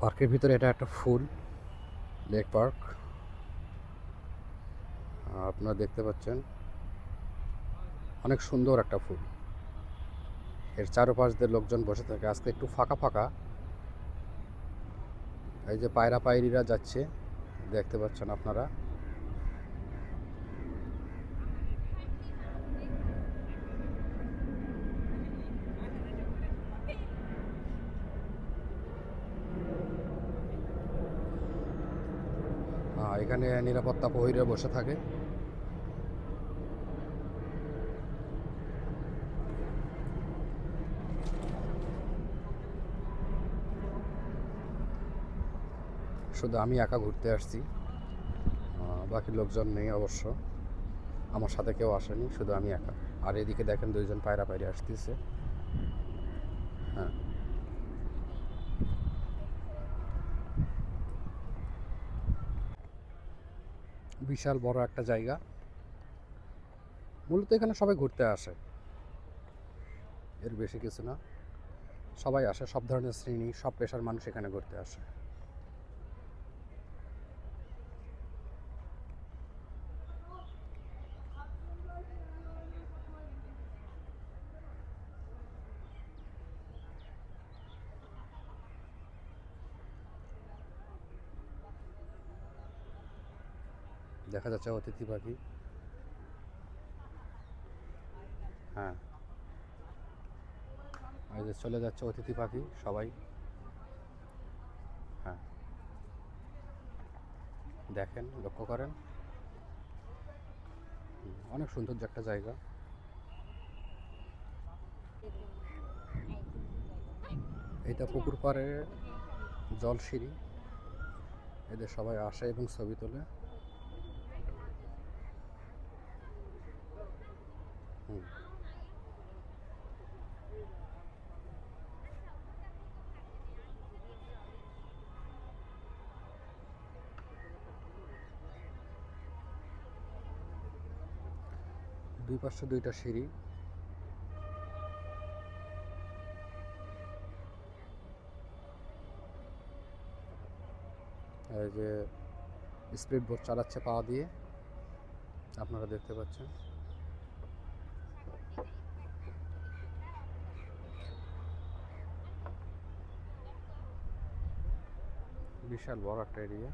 পার্কের ভিতরে এটা একটা ফুল লেক পার্ক। আপনারা দেখতে পাচ্ছেন অনেক সুন্দর একটা ফুল। এর চারপাশ দিয়ে লোকজন বসে থাকে। আজকে একটু ফাঁকা ফাঁকা। এই যে পায়রা পায়রিরা যাচ্ছে, দেখতে পাচ্ছেন আপনারা। এখানে নিরাপত্তা প্রহরীরা বসে থাকে। শুধু আমি একা ঘুরতে আসছি, বাকি লোকজন নেই অবশ্য। আমার সাথে কেউ আসেনি, শুধু আমি একা। আর এদিকে দেখেন দুইজন পায়রা পায়রি আসতেছে। হ্যাঁ, বিশাল বড় একটা জায়গা। মূলত এখানে সবাই ঘুরতে আসে, এর বেশি কিছু না। সবাই আসে, সব ধরনের শ্রেণী, সব পেশার মানুষ এখানে ঘুরতে আসে। দেখা যাচ্ছে অতিথি পাখি। হ্যাঁ, এই যে চলে যাচ্ছে অতিথি পাখি সবাই। হ্যাঁ, দেখেন, লক্ষ্য করেন। অনেক সৌন্দর্য একটা জায়গা। এটা পুকুর পাড়ে জলসিঁড়ি। এদের সবাই আসে এবং ছবি তোলে। হুম, দুই পাশে দুইটা সিঁড়ি। এই যে স্পিড বোট চালাচ্ছে পা দিয়ে, আপনারা দেখতে পাচ্ছেন। বিশাল বড় একটা এরিয়া।